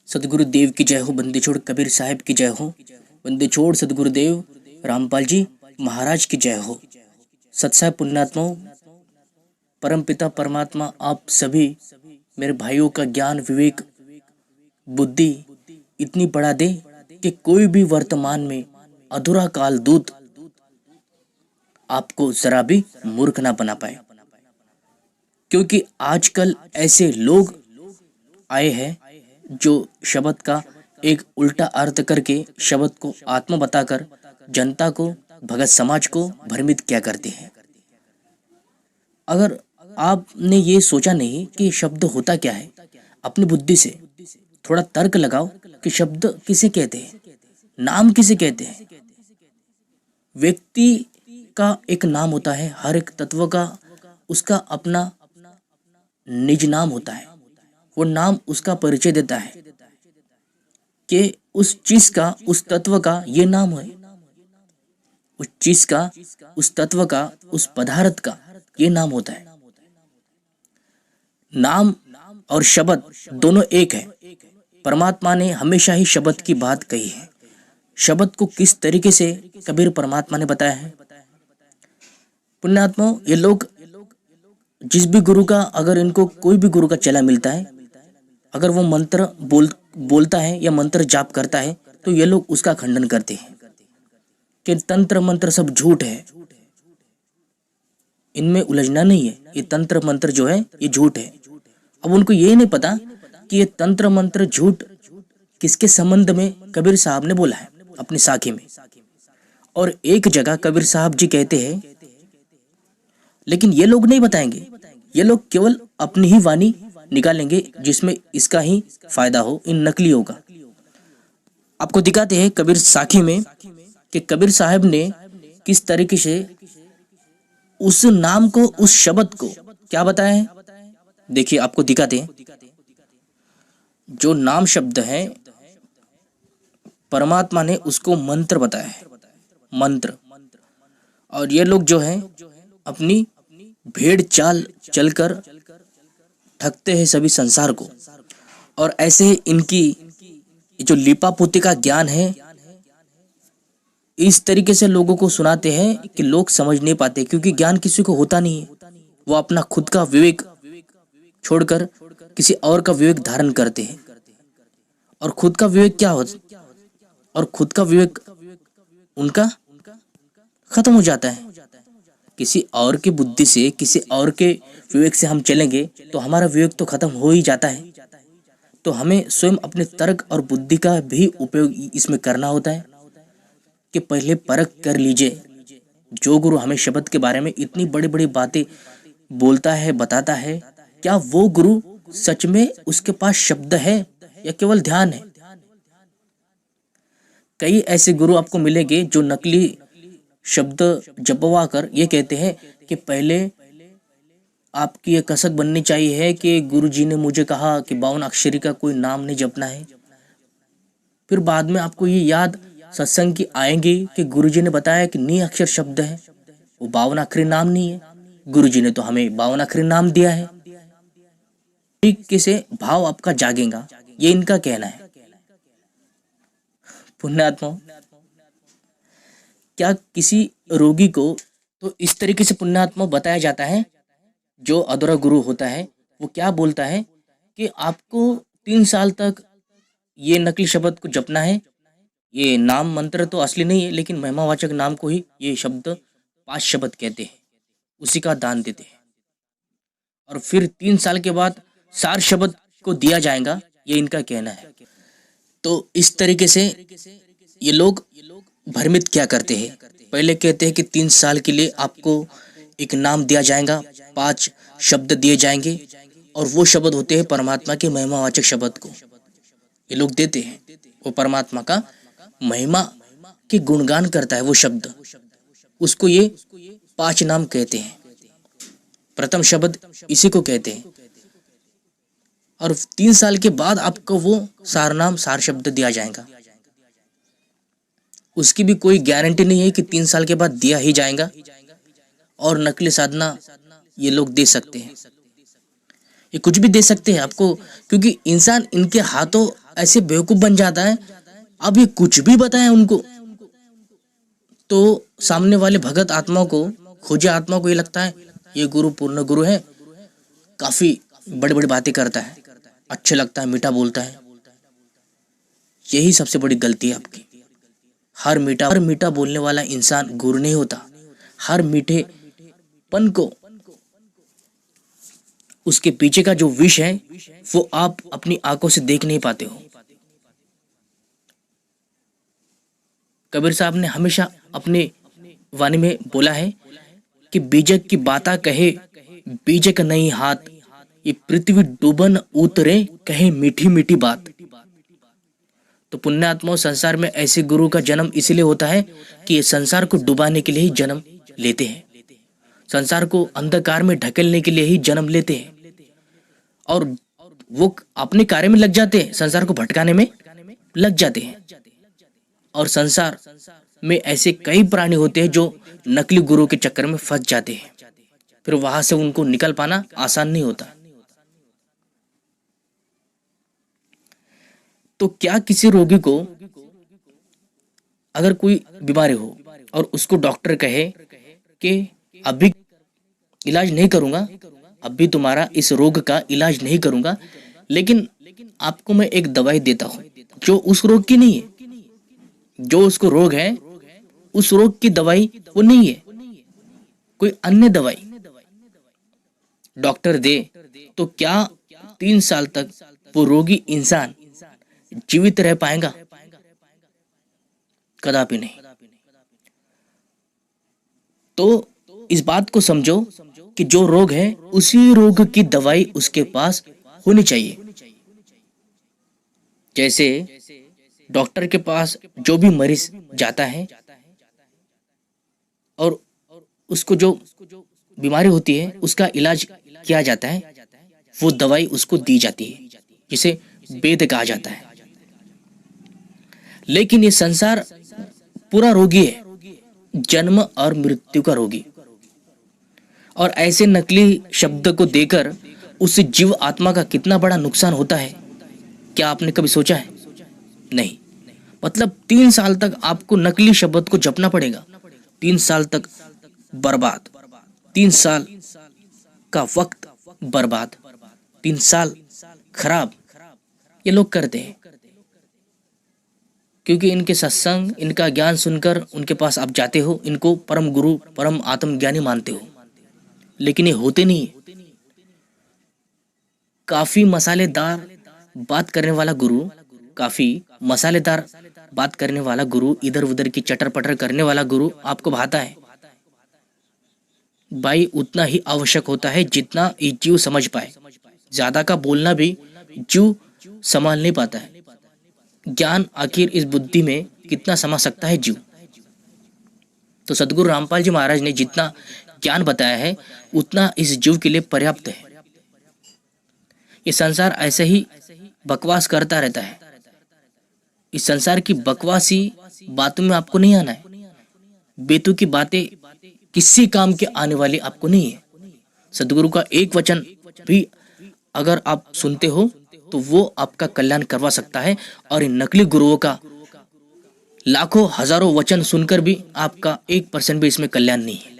सदगुरु देव की जय हो, बंदी छोड़ कबीर साहिब की जय हो, बंदी छोड़ सदगुरुदेव रामपाल जी महाराज की जय हो। सत्साई पुण्यात्माओं, परम पिता परमात्मा आप सभी मेरे भाइयों का ज्ञान विवेक बुद्धि इतनी बढ़ा दे कि कोई भी वर्तमान में अधूरा काल दूत आपको जरा भी मूर्ख ना बना पाए। क्योंकि आजकल ऐसे लोग आए हैं जो शब्द का एक उल्टा अर्थ करके शब्द को आत्मा बताकर जनता को भगत समाज को भ्रमित किया करते हैं। अगर आपने ये सोचा नहीं कि शब्द होता क्या है, अपनी बुद्धि से थोड़ा तर्क लगाओ कि शब्द किसे कहते हैं, नाम किसे कहते हैं। व्यक्ति का एक नाम होता है, हर एक तत्व का उसका अपना निज नाम होता है। वो नाम उसका परिचय देता है कि उस चीज का उस तत्व का ये नाम है, उस चीज का उस तत्व का उस पदार्थ का ये नाम होता है। नाम और शब्द दोनों एक है। परमात्मा ने हमेशा ही शब्द की बात कही है। शब्द को किस तरीके से कबीर परमात्मा ने बताया है। पुण्यात्माओं, ये लोग जिस भी गुरु का, अगर इनको कोई भी गुरु का चेला मिलता है, अगर वो मंत्र बोलता है या मंत्र जाप करता है, तो ये लोग उसका खंडन करते हैं कि तंत्र मंत्र सब झूठ है, इनमें उलझना नहीं है, ये तंत्र मंत्र जो है ये झूठ है। अब उनको ये नहीं पता कि ये तंत्र मंत्र झूठ किसके संबंध में कबीर साहब ने बोला है अपनी साखी में। और एक जगह कबीर साहब जी कहते हैं, लेकिन ये लोग नहीं बताएंगे, ये लोग केवल अपनी ही वाणी निकालेंगे जिसमें इसका ही फायदा हो, इन नकलियों का। आपको दिखाते हैं कबीर साखी में कि कबीर साहब ने किस तरीके से उस नाम को, उस शब्द को क्या बताया है। देखिए, आपको दिखाते हैं, जो नाम शब्द है परमात्मा ने उसको मंत्र बताया है, मंत्र। और ये लोग जो है अपनी भेड़ चाल चलकर ठगते हैं सभी संसार को। और ऐसे ही इनकी जो लिपा पोती का ज्ञान है, इस तरीके से लोगों को सुनाते हैं कि लोग समझ नहीं पाते, क्योंकि ज्ञान किसी को होता नहीं है। वो अपना खुद का विवेक छोड़कर किसी और का विवेक धारण करते हैं। और खुद का विवेक क्या होता, और खुद का विवेक उनका खत्म हो जाता है। किसी और की बुद्धि से, किसी और के विवेक से हम चलेंगे तो हमारा विवेक तो खत्म हो ही जाता है। तो हमें स्वयं अपने तर्क और बुद्धि का भी उपयोग इसमें करना होता है कि पहले परख कर लीजिए। जो गुरु हमें शब्द के बारे में इतनी बड़ी बड़ी बातें बोलता है, बताता है, क्या वो गुरु सच में उसके पास शब्द है या केवल ध्यान है। कई ऐसे गुरु आपको मिलेंगे जो नकली शब्द जपवा कर ये कहते हैं कि पहले आपकी ये कसक बननी चाहिए कि गुरुजी ने मुझे कहा कि 52 अक्षरी का कोई नाम नहीं जपना है। फिर बाद में आपको ये याद सत्संग की आएंगी कि गुरुजी ने बताया कि नी अक्षर शब्द है, वो 52 अक्षरी नाम नहीं है। गुरुजी ने तो हमें 52 अक्षरी नाम दिया है। ठीक से भाव आपका जागेगा, ये इनका कहना है। पुण्यात्मा, क्या किसी रोगी को तो इस तरीके से पुण्यात्मा बताया जाता है, जो अधूरा गुरु होता है वो क्या बोलता है कि आपको 3 साल तक ये नकली शब्द को जपना है। ये नाम मंत्र तो असली नहीं है, लेकिन महिमावाचक नाम को ही ये शब्द 5 शब्द कहते हैं, उसी का दान देते हैं। और फिर 3 साल के बाद 4 शब्द को दिया जाएगा, ये इनका कहना है। तो इस तरीके से ये लोग भ्रमित क्या करते हैं। पहले कहते हैं कि 3 साल के लिए आपको एक नाम दिया जाएगा, 5 शब्द दिए जाएंगे, और वो शब्द होते हैं परमात्मा के महिमावाचक शब्द को ये लोग देते हैं। वो परमात्मा का महिमा के गुणगान करता है वो शब्द, उसको ये 5 नाम कहते हैं। प्रथम शब्द इसी को कहते हैं। और 3 साल के बाद आपको वो सार नाम, सार शब्द दिया जाएगा। उसकी भी कोई गारंटी नहीं है कि 3 साल के बाद दिया ही जाएगा। और नकली साधना ये लोग दे सकते हैं, ये कुछ भी दे सकते हैं आपको, क्योंकि इंसान इनके हाथों ऐसे बेवकूफ बन जाता है। अब ये कुछ भी बताए उनको तो सामने वाले भगत आत्मा को, खोजे आत्मा को ये लगता है ये गुरु पूर्ण गुरु है, काफी बड़ी बड़ी बातें करता है, अच्छा लगता है, मीठा बोलता है। यही सबसे बड़ी गलती है आपकी। हर मीठा बोलने वाला इंसान गुरु नहीं होता। हर मीठेपन को, उसके पीछे का जो विष है वो आप अपनी आंखों से देख नहीं पाते हो। कबीर साहब ने हमेशा अपने वाणी में बोला है कि बीजक की बाता कहे बीजक नहीं हाथ, ये पृथ्वी डूबन उतरे कहे मीठी मीठी बात। तो पुण्यात्माओं, संसार में ऐसे गुरु का जन्म इसलिए होता है कि ये संसार को डुबाने के लिए ही जन्म लेते हैं, संसार को अंधकार में ढकेलने के लिए ही जन्म लेते हैं, और वो अपने कार्य में लग जाते हैं, संसार को भटकाने में लग जाते हैं। और संसार में ऐसे कई प्राणी होते हैं जो नकली गुरु के चक्कर में फंस जाते हैं, फिर वहां से उनको निकल पाना आसान नहीं होता। तो क्या किसी रोगी को अगर कोई बीमारी हो और उसको डॉक्टर कहे कि अभी इलाज नहीं करूंगा, अभी तुम्हारा इस रोग का इलाज नहीं करूंगा, लेकिन आपको मैं एक दवाई देता हूं जो उस रोग की नहीं है, जो उसको रोग है उस रोग की दवाई वो नहीं है, कोई अन्य दवाई डॉक्टर दे, तो क्या 3 साल तक वो रोगी इंसान जीवित रह पाएगा? कदापि नहीं। तो इस बात को समझो कि जो रोग है उसी रोग की दवाई उसके पास होनी चाहिए। जैसे डॉक्टर के पास जो भी मरीज जाता है और उसको जो बीमारी होती है उसका इलाज किया जाता है, वो दवाई उसको दी जाती है, जिसे वेद कहा जाता है। लेकिन ये संसार पूरा रोगी है, जन्म और मृत्यु का रोगी, और ऐसे नकली शब्द को देकर उस जीव आत्मा का कितना बड़ा नुकसान होता है, क्या आपने कभी सोचा है? नहीं। मतलब 3 साल तक आपको नकली शब्द को जपना पड़ेगा, 3 साल तक बर्बाद, 3 साल का वक्त बर्बाद, 3 साल खराब ये लोग करते हैं, क्योंकि इनके सत्संग, इनका ज्ञान सुनकर उनके पास आप जाते हो, इनको परम गुरु, परम आत्मज्ञानी मानते हो, लेकिन ये होते नहीं है। काफी मसालेदार बात करने वाला गुरु, काफी मसालेदार बात करने वाला गुरु, इधर उधर की चटर पटर करने वाला गुरु आपको भाता है। भाई उतना ही आवश्यक होता है जितना ये जीव समझ पाए। ज्यादा का बोलना भी जीव संभाल नहीं पाता है। ज्ञान आखिर इस बुद्धि में कितना समा सकता है जीव? तो सदगुरु रामपाल जी महाराज ने जितना ज्ञान बताया है उतना इस जीव के लिए पर्याप्त है। ये संसार ऐसे ही बकवास करता रहता है। इस संसार की बकवासी बातों में आपको नहीं आना है। बेतु की बातें किसी काम के आने वाली आपको नहीं है। सदगुरु का एक वचन भी अगर आप सुनते हो तो वो आपका कल्याण करवा सकता है, और इन नकली गुरुओं का लाखों हजारों वचन सुनकर भी आपका 1% भी इसमें कल्याण नहीं है।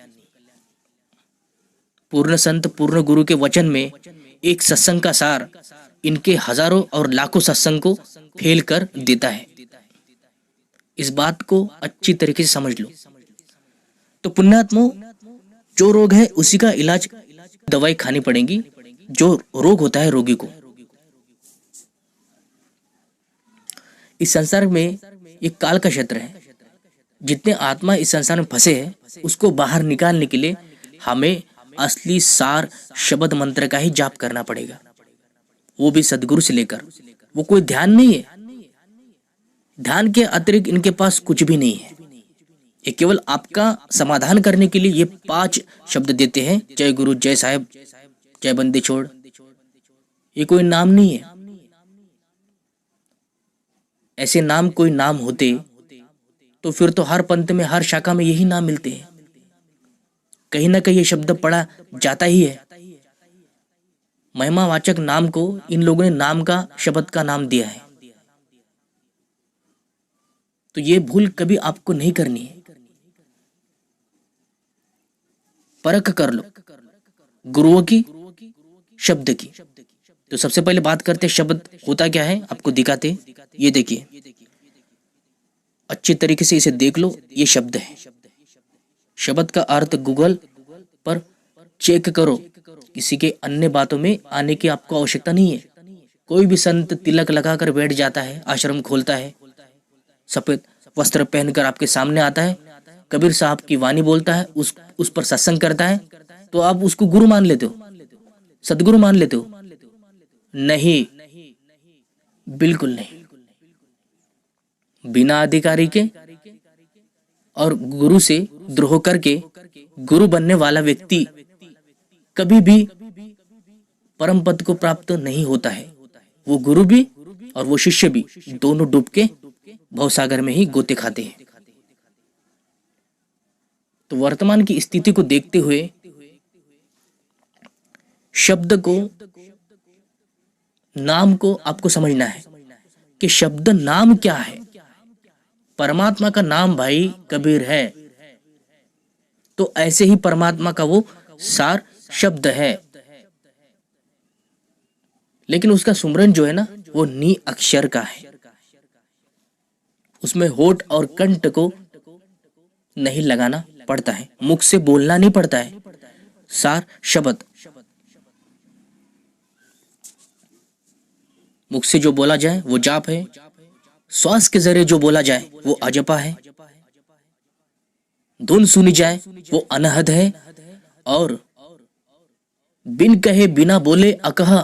पूर्ण संत, पूर्ण गुरु के वचन में एक सत्संग का सार इनके हजारों और लाखों सत्संग को फेल कर देता है। इस बात को अच्छी तरीके से समझ लो। तो पुण्यात्मों, जो रोग है उसी का इलाज, दवाई खानी पड़ेगी। जो रोग होता है रोगी को, इस संसार में ये काल का क्षेत्र है। जितने आत्मा इस संसार में फंसे हैं उसको बाहर निकालने के लिए हमें असली सार शब्द मंत्र का ही जाप करना पड़ेगा, वो भी सदगुरु से लेकर। वो कोई ध्यान नहीं है, ध्यान के अतिरिक्त इनके पास कुछ भी नहीं है। ये केवल आपका समाधान करने के लिए ये 5 शब्द देते हैं, जय गुरु, जय साहेब, जय बंदी छोड़। ये कोई नाम नहीं है। ऐसे नाम कोई नाम होते तो फिर तो हर पंथ में, हर शाखा में यही नाम मिलते हैं। कहीं ना कहीं ये शब्द पढ़ा जाता ही है। महिमावाचक नाम को इन लोगों ने नाम का, शब्द का नाम दिया है। तो ये भूल कभी आपको नहीं करनी है। परख कर लो गुरुओं की, शब्द की। तो सबसे पहले बात करते शब्द होता क्या है, आपको दिखाते। ये देखिए, अच्छी तरीके से इसे देख लो, ये शब्द है। शब्द का अर्थ गूगल पर चेक करो, किसी के अन्य बातों में आने की आपको आवश्यकता नहीं है। कोई भी संत तिलक लगाकर बैठ जाता है, आश्रम खोलता है, सफेद वस्त्र पहनकर आपके सामने आता है, कबीर साहब की वाणी बोलता है, उस पर सत्संग करता है, तो आप उसको गुरु मान लेते हो, सदगुरु मान लेते हो? नहीं, बिल्कुल नहीं। बिना अधिकारी के और गुरु से द्रोह करके गुरु बनने वाला व्यक्ति कभी भी परम पद को प्राप्त नहीं होता है। वो गुरु भी और वो शिष्य भी दोनों डूब के भवसागर में ही गोते खाते हैं। तो वर्तमान की स्थिति को देखते हुए शब्द को, नाम को आपको समझना है कि शब्द नाम क्या है। परमात्मा का नाम भाई कबीर है, तो ऐसे ही परमात्मा का वो सार शब्द है। लेकिन उसका सुमरन जो है ना, वो नी अक्षर का है। उसमें होठ और कंठ को नहीं लगाना पड़ता है, मुख से बोलना नहीं पड़ता है। सार शब्द, मुख से जो बोला जाए वो जाप है, श्वास के जरिए जो बोला जाए वो अजपा है, धुन सुनी जाए वो अनहद है, और बिन कहे बिना बोले अकह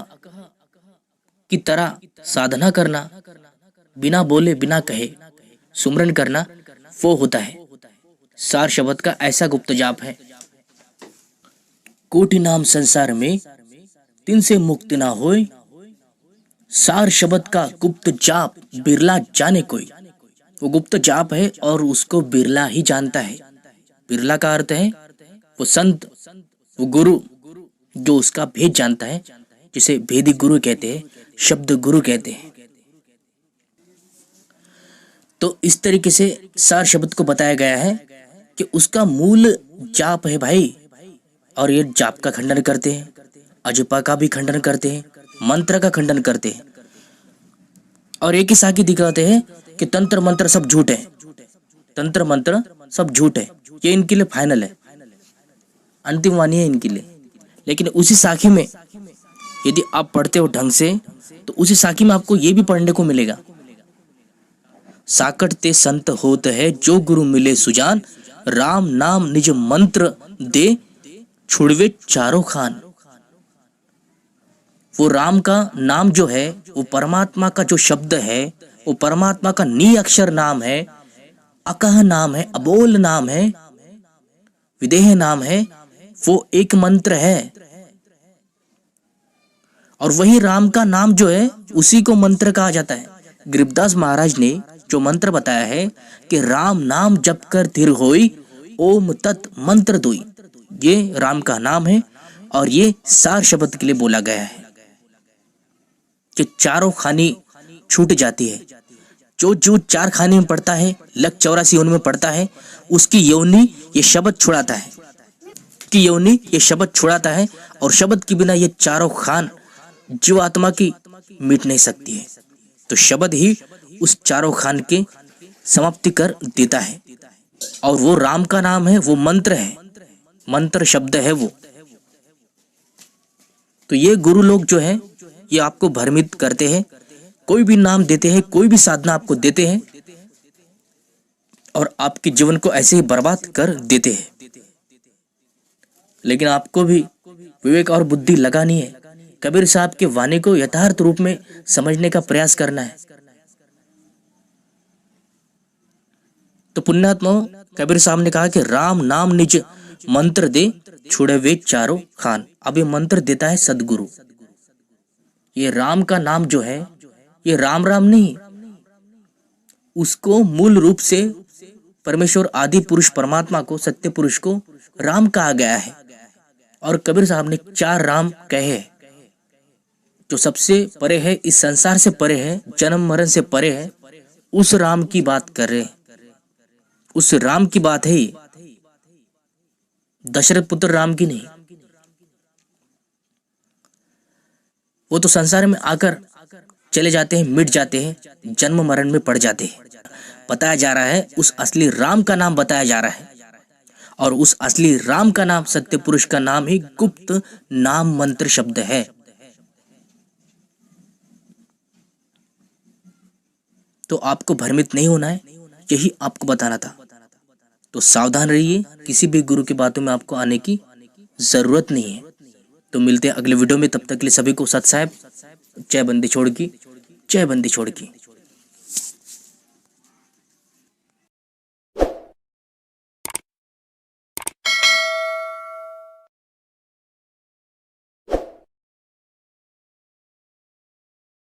की तरह साधना करना, बिना बोले बिना कहे सुमरन करना, वो होता है सार शब्द का ऐसा गुप्त जाप है। कोटि नाम संसार में तिन से मुक्ति ना होए, सार शब्द का गुप्त जाप बिरला जाने कोई। वो गुप्त जाप है और उसको बिरला ही जानता है। बिरला का अर्थ है वो संत, वो गुरु जो उसका भेद जानता है, जिसे भेदी गुरु कहते हैं, शब्द गुरु कहते हैं। तो इस तरीके से सार शब्द को बताया गया है कि उसका मूल जाप है भाई, और ये जाप का खंडन करते हैं, अजपा का भी खंडन करते हैं, मंत्र का खंडन करते हैं, और एक ही साखी दिखाते हैं कि तंत्र मंत्र सब झूठ है, तंत्र मंत्र सब झूठ है। ये इनके लिए फाइनल है, अंतिम वाणी है इनके लिए। लेकिन उसी साखी में यदि आप पढ़ते हो ढंग से, तो उसी साखी में आपको ये भी पढ़ने को मिलेगा, साकट ते संत होत है जो गुरु मिले सुजान, राम नाम निज मंत्र दे छुड़वे चारों खान। वो राम का नाम जो है, वो परमात्मा का जो शब्द है, वो परमात्मा का नी अक्षर नाम है, अकह नाम है, अबोल नाम है, विदेह नाम है, वो एक मंत्र है। और वही राम का नाम जो है, उसी को मंत्र कहा जाता है। गरीबदास महाराज ने जो मंत्र बताया है कि राम नाम जप कर धीर होई, ओम तत् मंत्र दोई, ये राम का नाम है। और ये सार शब्द के लिए बोला गया है कि चारों खानी छूट जाती है। जो चार खाने में पड़ता है, लक 84 योनि में पड़ता है, उसकी योनि ये शब्द छुड़ाता है, की योनि ये शब्द छुड़ाता है। और शब्द के बिना ये चारों खान जीव आत्मा की मिट नहीं सकती है। तो शब्द ही उस चारों खान के समाप्ति कर देता है, और वो राम का नाम है, वो मंत्र है, मंत्र शब्द है वो। तो ये गुरु लोग जो है, ये आपको भ्रमित करते हैं, कोई भी नाम देते हैं, कोई भी साधना आपको देते हैं, और आपके जीवन को ऐसे ही बर्बाद कर देते हैं। लेकिन आपको भी विवेक और बुद्धि लगानी है, कबीर साहब के वाणी को यथार्थ रूप में समझने का प्रयास करना है। तो पुण्यात्माओं, कबीर साहब ने कहा कि राम नाम निज मंत्र दे छुड़े वे चारों खान। अब ये मंत्र देता है सदगुरु। ये राम का नाम जो है, ये राम राम नहीं, उसको मूल रूप से परमेश्वर आदि पुरुष परमात्मा को, सत्य पुरुष को राम कहा गया है। और कबीर साहब ने 4 राम कहे, जो सबसे परे है, इस संसार से परे है, जन्म मरण से परे है, उस राम की बात कर रहे हैं। उस राम की बात है ये, दशरथ पुत्र राम की नहीं। वो तो संसार में आकर चले जाते हैं, मिट जाते हैं, जन्म मरण में पड़ जाते हैं। बताया जा रहा है उस असली राम का नाम बताया जा रहा है, और उस असली राम का नाम, सत्य पुरुष का नाम ही गुप्त नाम मंत्र शब्द है। तो आपको भ्रमित नहीं होना है, यही आपको बताना था। तो सावधान रहिए, किसी भी गुरु की बातों में आपको आने की जरूरत नहीं है। तो मिलते हैं अगले वीडियो में, तब तक के लिए सभी को सत साहेब, जय बंदी छोड़ की, जय बंदी छोड़ की।